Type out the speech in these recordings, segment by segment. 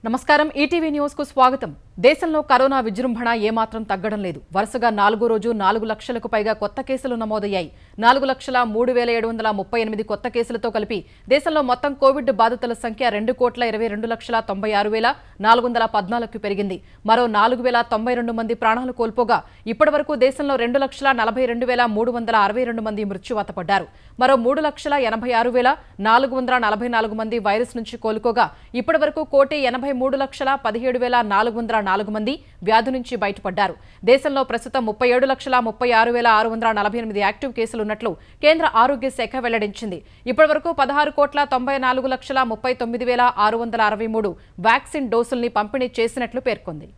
నమస్కారం ETV news కు స్వాగతం। దేశంలో కరోనా విజృంభణ ఏమాత్రం తగ్గడం లేదు। వరుసగా 4వ రోజు 4 లక్షలకు పైగా కొత్త కేసులు నమోదయ్యాయి। 4,37,38 కొత్త కేసులతో కలిపి దేశంలో మొత్తం కోవిడ్ బాధితుల సంఖ్య 2,22,96,414కు పెరిగింది। మరో 4,092 మంది ప్రాణాలు కోల్పోగా ఇప్పటివరకు దేశంలో 2,42,362 మంది మృత్యువాత పడ్డారు। మరో 3,86,444 మంది వైరస్ నుంచి కోలుకోగా ఇప్పటివరకు 1,83,17,404 మంది వ్యాధి నుంచి బయటపడ్డారు। దేశంలో ప్రస్తుతం 37,36,648 యాక్టివ్ కేసులు ఉన్నట్లు కేంద్ర ఆరోగ్య శాఖ వెల్లడించింది। ఇప్పటివరకు 16,94,39,663 వ్యాక్సిన్ డోసుల్ని పంపిణీ చేసినట్లు పేర్కొంది।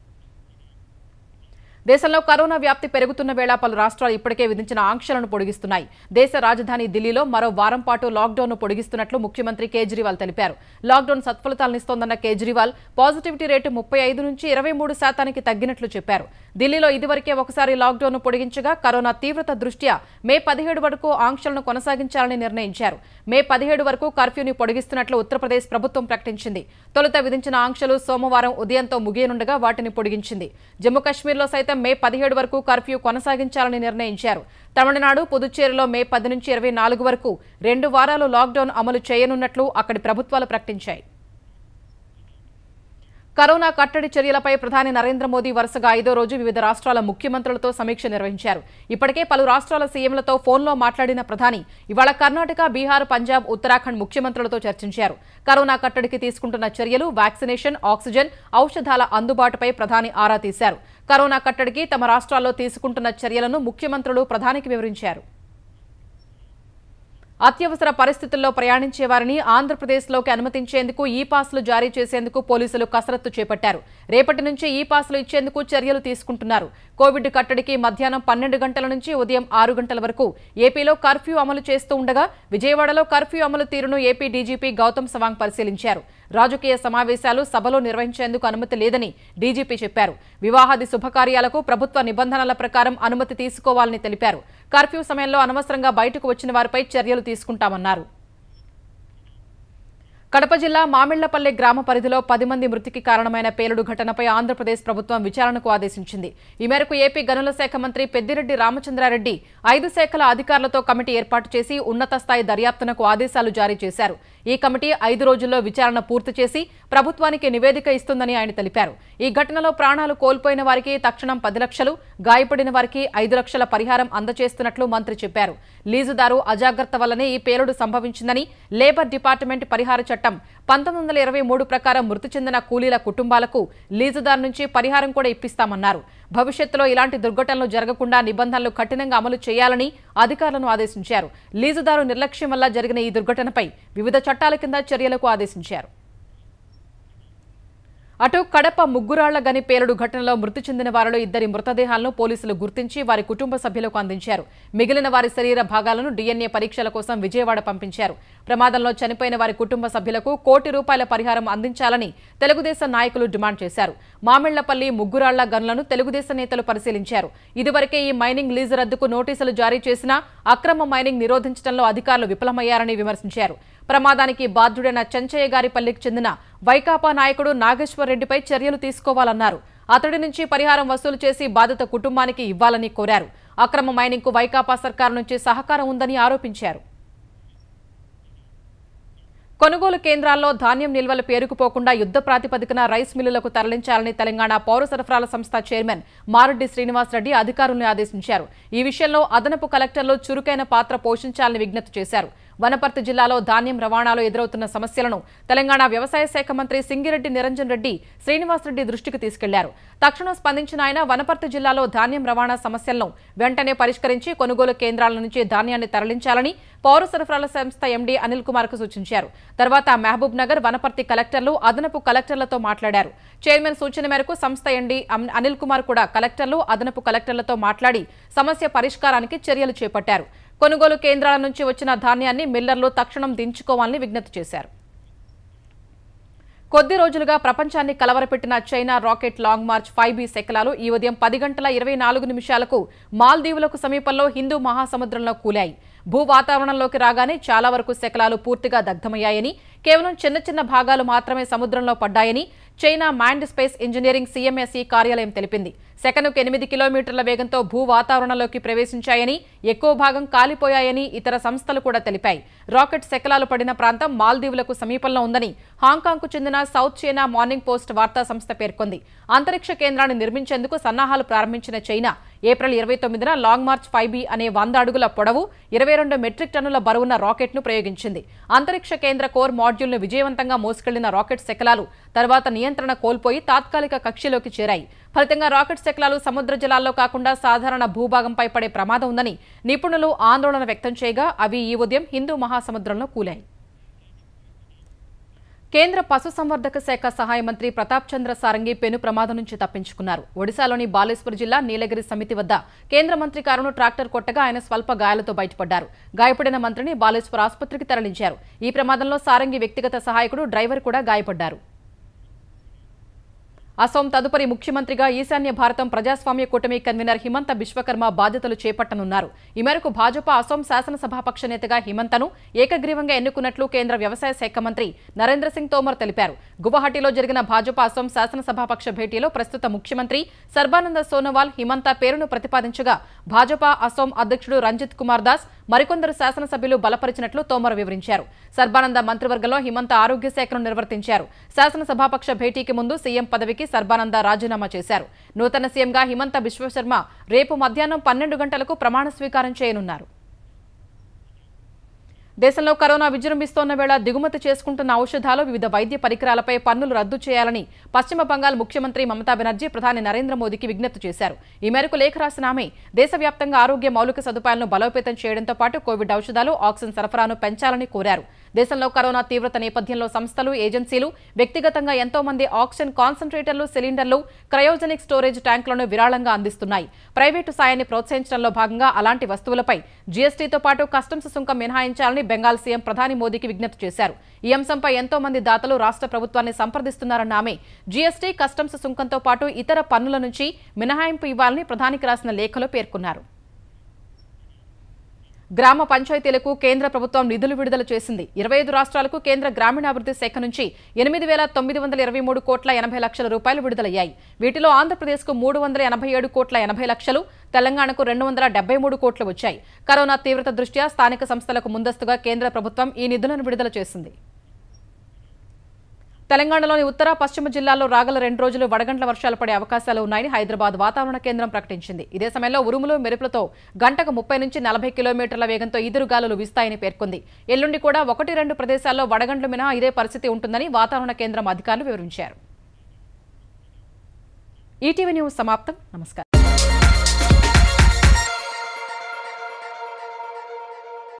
దేశంలో కరోనా వ్యాప్తి పెరుగుతున్న వేళ పలు రాష్ట్రాలు ఇప్పటికే విధించిన ఆంక్షలను పొడిగిస్తున్నాయి। దేశ రాజధాని ఢిల్లీలో మరో వారం పాటు లాక్డౌన్ పొడిగిస్తున్నట్లు ముఖ్యమంత్రి కేజ్రీవాల్ తెలిపారు। లాక్డౌన్ సత్ఫలితాలనిస్తోందన్న కేజ్రీవాల్ పాజిటివిటీ రేటు 35 నుంచి 23% తగ్గినట్లు చెప్పారు। ఢిల్లీలో ఇదివరకే ఒకసారి లాక్డౌన్ పొడిగించగా కరోనా తీవ్రత దృష్ట్యా మే 17 వరకు ఆంక్షలను కొనసాగించాలని నిర్ణయించారు। మే 17 వరకు కర్ఫ్యూని పొడిగిస్తున్నట్లు ఉత్తరప్రదేశ్ ప్రభుత్వం ప్రకటించింది। తొలుత విధించిన ఆంక్షలు సోమవారం ఉదయంతో ముగియనుండగా వాటిని పొడిగించింది। జమ్మూ కశ్మీర్లో సైతం మే 17 వరకు కర్ఫ్యూ కొనసాగించాలని నిర్ణయించారు। తమిళనాడు పుదుచ్చేరిలో మే 10 నుంచి 24 వరకు 2 వారాలు లాక్డౌన్ అమలు చేయనున్నట్లు అక్కడి ప్రభుత్వాలు ప్రకటించాయి। కరోనా కట్టడి చర్యలపై ప్రధాని నరేంద్ర మోదీ వరుసగా 5వ రోజు వివిధ రాష్ట్రాల ముఖ్యమంత్రులతో సమీక్ష నిర్వహించారు। ఇప్పటికే పలు రాష్ట్రాల సీఎంలతో ఫోన్లో మాట్లాడిన ప్రధాని ఇవాళ కర్ణాటక, బీహార్, పంజాబ్, ఉత్తరాఖండ్ ముఖ్యమంత్రులతో చర్చించారు। కరోనా కట్టడికి తీసుకుంటున్న చర్యలు, వ్యాక్సినేషన్, ఆక్సిజన్, ఔషధాల అందుబాటుపై ప్రధాని ఆరా తీశారు। కరోనా కట్టడికి తమ రాష్ట్రాల్లో తీసుకుంటున్న చర్యలను ముఖ్యమంత్రులు ప్రధానికి వివరించారు। అత్యవసర పరిస్థితుల్లో ప్రయాణించే వారిని ఆంధ్రప్రదేశ్లోకి అనుమతించేందుకు ఈ పాస్లు జారీ చేసేందుకు పోలీసులు కసరత్తు చేపట్టారు। రేపటి నుంచి ఈ పాస్లు ఇచ్చేందుకు చర్యలు తీసుకుంటున్నారు। కోవిడ్ కట్టడికి మధ్యాహ్నం 12 గంటల నుంచి ఉదయం 6 గంటల వరకు ఏపీలో కర్ఫ్యూ అమలు చేస్తూ ఉండగా విజయవాడలో కర్ఫ్యూ అమలు తీరును ఏపీ డీజీపీ గౌతమ్ సవాంగ్ పరిశీలించారు। రాజకీయ సమావేశాలు, సభలు నిర్వహించేందుకు అనుమతి లేదని డీజీపీ చెప్పారు। వివాహాది శుభకార్యాలకు ప్రభుత్వ నిబంధనల ప్రకారం అనుమతి తీసుకోవాలని తెలిపారు। కర్ఫ్యూ సమయంలో అనవసరంగా బయటకు వచ్చిన వారిపై చర్యలు తీసుకుంటామన్నారు। కడప జిల్లా మామిళ్లపల్లె గ్రామ పరిధిలో 10 మంది మృతికి కారణమైన పేలుడు ఘటనపై ఆంధ్రప్రదేశ్ ప్రభుత్వం విచారణకు ఆదేశించింది। ఈ మేరకు ఏపీ గనుల శాఖ మంత్రి పెద్దిరెడ్డి రామచంద్రారెడ్డి 5 శాఖల అధికారులతో కమిటీ ఏర్పాటు చేసి ఉన్నత స్థాయి దర్యాప్తునకు ఆదేశాలు జారీ చేశారు। ఈ కమిటీ 5 రోజుల్లో విచారణ పూర్తి చేసి ప్రభుత్వానికి నివేదిక ఇస్తుందని ఆయన తెలిపారు। ఈ ఘటనలో ప్రాణాలు కోల్పోయిన వారికి తక్షణం 10 లక్షలు, గాయపడిన వారికి 5 లక్షల పరిహారం అందజేస్తున్నట్లు మంత్రి చెప్పారు। లీజుదారు అజాగ్రత్త వల్లనే ఈ పేలుడు సంభవించిందని, లేబర్ డిపార్ట్మెంట్ పరిహార చట్టం 1923 ప్రకారం మృతి చెందిన కూలీల కుటుంబాలకు లీజుదారు నుంచి పరిహారం కూడా ఇప్పిస్తామన్నారు। భవిష్యత్తులో ఇలాంటి దుర్ఘటనలు జరగకుండా నిబంధనలు కఠినంగా అమలు చేయాలని అధికారులను ఆదేశించారు। లీజుదారు నిర్లక్ష్యం వల్ల జరిగిన ఈ దుర్ఘటనపై వివిధ చట్టాల కింద చర్యలకు ఆదేశించారు। అటు కడప ముగ్గురాళ్ల గని పేలుడు ఘటనలో మృతి చెందిన వారిలో 2 మృతదేహాలను పోలీసులు గుర్తించి వారి కుటుంబ సభ్యులకు అందించారు। మిగిలిన వారి శరీర భాగాలను DNA పరీక్షల కోసం విజయవాడ పంపించారు। ప్రమాదంలో చనిపోయిన వారి కుటుంబ సభ్యులకు ₹1 కోటి పరిహారం అందించాలని తెలుగుదేశం నాయకులు డిమాండ్ చేశారు। మామిళ్లపల్లి ముగ్గురాళ్ల గనులను తెలుగుదేశం నేతలు పరిశీలించారు। ఇదివరకే ఈ మైనింగ్ లీజు రద్దుకు నోటీసులు జారీ చేసినా అక్రమ మైనింగ్ నిరోధించడంలో అధికారులు విఫలమయ్యారని విమర్శించారు। ప్రమాదానికి బాధ్యుడైన చెంచయ్యగారిపల్లికి చెందిన వైకాపా నాయకుడు నాగేశ్వర్ రెడ్డిపై చర్యలు తీసుకోవాలన్నారు। అతడి నుంచి పరిహారం వసూలు చేసి బాధిత కుటుంబానికి ఇవ్వాలని కోరారు। అక్రమ మైనింగ్ కు వైకాపా సర్కారు నుంచి సహకారం ఉందని ఆరోపించారు। కొనుగోలు కేంద్రాల్లో ధాన్యం నిల్వలు పేరుకుపోకుండా యుద్ధ ప్రాతిపదికన రైస్ మిల్లులకు తరలించాలని తెలంగాణ పౌర సరఫరాల సంస్థ చైర్మన్ మారెడ్డి శ్రీనివాస్ రెడ్డి అధికారులను ఆదేశించారు। ఈ విషయంలో అదనపు కలెక్టర్లు చురుకైన పాత్ర పోషించాలని విజ్ఞప్తి చేశారు। వనపర్తి జిల్లాలో ధాన్యం రవాణాలో ఎదురవుతున్న సమస్యలను తెలంగాణ వ్యవసాయ శాఖ మంత్రి సింగిరెడ్డి నిరంజన్ రెడ్డి శ్రీనివాస్ రెడ్డి దృష్టికి తీసుకెళ్లారు। తక్షణం స్పందించిన ఆయన వనపర్తి జిల్లాలో ధాన్యం రవాణా సమస్యలను వెంటనే పరిష్కరించి కొనుగోలు కేంద్రాల నుంచి ధాన్యాన్ని తరలించాలని పౌర సరఫరాల సంస్థ ఎండీ అనిల్ కుమార్ కు సూచించారు। తర్వాత మహబూబ్ నగర్, వనపర్తి కలెక్టర్లు అదనపు కలెక్టర్లతో మాట్లాడారు। చైర్మన్ సూచన మేరకు సంస్థ ఎండీ అనిల్ కుమార్ కూడా కలెక్టర్లు, అదనపు కలెక్టర్లతో మాట్లాడి సమస్య పరిష్కారానికి చర్యలు చేపట్టారు। కొనుగోలు కేంద్రాల నుంచి వచ్చిన ధాన్యాన్ని మిల్లర్లు తక్షణం దించుకోవాలని విజ్ఞప్తి చేశారు। కొద్ది రోజులుగా ప్రపంచాన్ని కలవరపెట్టిన China rocket long march 5B శకలాలు ఈ ఉదయం 10:24 మాల్దీవులకు సమీపంలో హిందూ మహాసముద్రంలో కూలాయి। భూ వాతావరణంలోకి రాగానే చాలా వరకు శకలాలు పూర్తిగా దగ్ధమయ్యాయని కేవలం చిన్న చిన్న భాగాలు మాత్రమే సముద్రంలో పడ్డాయని చైనా మైండ్ స్పేస్ ఇంజనీరింగ్ సిఎంఎస్ఈ కార్యాలయం తెలిపింది. సెకనుకు 8 కిలోమీటర్ల వేగంతో భూ వాతావరణంలోకి ప్రవేశించాయని, ఎక్కువ భాగం కాలిపోయాయని ఇతర సంస్థలు కూడా తెలిపాయి. రాకెట్ శకలాలు పడిన ప్రాంతం మాల్దీవులకు సమీపంలో ఉందని హాంకాంగ్కు చెందిన సౌత్ చైనా మార్నింగ్ పోస్ట్ వార్తా సంస్థ పేర్కొంది. అంతరిక్ష కేంద్రాన్ని నిర్మించేందుకు సన్నాహాలు ప్రారంభించిన చైనా ఏప్రిల్ 29న లాంగ్ మార్చ్ 5B అనే 100 అడుగుల పొడవు 22 మెట్రిక్ టన్నుల బరువున్న రాకెట్ను ప్రయోగించింది. అంతరిక్ష కేంద్ర కోర్ మాడ్యూల్ను విజయవంతంగా మోసుకెళ్లిన రాకెట్ శకలాలు తర్వాత నియంత్రణ కోల్పోయి తాత్కాలిక కక్షలోకి చేరాయి. ఫలితంగా రాకెట్ శకలాలు సముద్ర జలాల్లో కాకుండా సాధారణ భూభాగంపై పడే ప్రమాదం ఉందని నిపుణులు ఆందోళన వ్యక్తం చేయగా అవి ఈ ఉదయం హిందూ మహాసముద్రంలో కూలాయి. కేంద్ర పశుసంవర్ధక శాఖ సహాయ మంత్రి ప్రతాప్ చంద్ర సారంగి పెను ప్రమాదం నుంచి తప్పించుకున్నారు. ఒడిశాలోని బాలేశ్వర్ జిల్లా నీలగిరి సమితి వద్ద కేంద్ర మంత్రి కారును ట్రాక్టర్ కొట్టగా ఆయన స్వల్ప గాయాలతో బయటపడ్డారు. గాయపడిన మంత్రిని బాలేశ్వర్ ఆసుపత్రికి తరలించారు. ఈ ప్రమాదంలో సారంగి వ్యక్తిగత సహాయకుడు, డ్రైవర్ కూడా గాయపడ్డారు. అసోం తదుపరి ముఖ్యమంత్రిగా ఈశాన్య భారతం ప్రజాస్వామ్య కూటమి కన్వీనర్ హిమంత బిశ్వకర్మ బాధ్యతలు చేపట్టనున్నారు. ఈ మేరకు భాజపా అసోం శాసనసభాపక్ష నేతగా హిమంతను ఏకగ్రీవంగా ఎన్నుకున్నట్లు కేంద్ర వ్యవసాయ శాఖ మంత్రి నరేంద్ర సింగ్ తోమర్ తెలిపారు. గువాహటిలో జరిగిన భాజపా అసోం శాసనసభాపక్ష భేటీలో ప్రస్తుత ముఖ్యమంత్రి సర్బానంద సోనోవాల్ హిమంత పేరును ప్రతిపాదించగా భాజపా అసోం అధ్యక్షుడు రంజిత్ కుమార్ దాస్ మరికొందరు శాసనసభ్యులు బలపరిచినట్లు తోమర్ వివరించారు. సర్బానంద మంత్రివర్గంలో హిమంత ఆరోగ్య శాఖను నిర్వర్తించారు. శాసనసభాపక్ష భేటీకి ముందు సీఎం పదవికి సర్బానంద రాజీనామా చేశారు. నూతన సీఎంగా హిమంత బిశ్వశర్మ రేపు మధ్యాహ్నం 12 గంటలకు ప్రమాణ స్వీకారం చేయనున్నారు. దేశంలో కరోనా విజృంభిస్తోన్న వేళ దిగుమతి చేసుకుంటున్న ఔషధాలు, వివిధ వైద్య పరికరాలపై పన్నులు రద్దు చేయాలని పశ్చిమ బంగాల్ ముఖ్యమంత్రి మమతా బెనర్జీ ప్రధాని నరేంద్ర మోదీకి విజ్ఞప్తి చేశారు. ఈ మేరకు లేఖ రాసిన ఆమె దేశవ్యాప్తంగా ఆరోగ్య మౌలిక సదుపాయాలను బలోపేతం చేయడంతో పాటు కోవిడ్ ఔషధాలు, ఆక్సిజన్ సరఫరాను పెంచాలని కోరారు. దేశంలో కరోనా తీవ్రత నేపథ్యంలో సంస్థలు, ఏజెన్సీలు వ్యక్తిగతంగా ఎంతో మంది ఆక్సిజన్ కాన్సంట్రేటర్లు, సిలిండర్లు, క్రయోజనిక్ స్టోరేజ్ ట్యాంకులను విరాళంగా అందిస్తున్నాయి. ప్రైవేటు సాయాన్ని ప్రోత్సహించడంలో భాగంగా అలాంటి వస్తువులపై జీఎస్టీతో పాటు కస్టమ్స్ సుంకం మినహాయించాలని బెంగాల్ సీఎం ప్రధాని మోదీకి విజ్ఞప్తి చేశారు. ఈ అంశంపై ఎంతో మంది దాతలు రాష్ట్ర ప్రభుత్వాన్ని సంప్రదిస్తున్నారన్న ఆమె జీఎస్టీ, కస్టమ్స్ సుంకంతో పాటు ఇతర పన్నుల నుంచి మినహాయింపు ఇవ్వాలని ప్రధానికి రాసిన లేఖలో పేర్కొన్నారు. గ్రామ పంచాయతీలకు కేంద్ర ప్రభుత్వం నిధులు విడుదల చేసింది. 25 రాష్ట్రాలకు కేంద్ర గ్రామీణాభివృద్ధి శాఖ నుంచి 8,923 కోట్ల 80 లక్షల రూపాయలు విడుదలయ్యాయి. వీటిలో ఆంధ్రప్రదేశ్కు 387 కోట్ల 80 లక్షలు, తెలంగాణకు 273 కోట్లు వచ్చాయి. కరోనా తీవ్రత దృష్ట్యా స్థానిక సంస్థలకు ముందస్తుగా కేంద్ర ప్రభుత్వం ఈ నిధులను విడుదల చేసింది. తెలంగాణలోని ఉత్తర, పశ్చిమ జిల్లాల్లో రాగల 2 రోజులు వడగండ్ల వర్షాలు పడే అవకాశాలు ఉన్నాయని హైదరాబాద్ వాతావరణ కేంద్రం ప్రకటించింది. ఇదే సమయంలో ఉరుములు, మెరుపులతో గంటకు 30 నుంచి 40 కిలోమీటర్ల వేగంతో ఈదురుగాలులు వీస్తాయని పేర్కొంది. ఎల్లుండి కూడా 1-2 ప్రదేశాల్లో వడగండ్లు మినహా ఇదే పరిస్థితి ఉంటుందని వాతావరణ కేంద్రం అధికారులు వివరించారు. ఈటీవీ న్యూస్ సమాప్తం. నమస్కారం.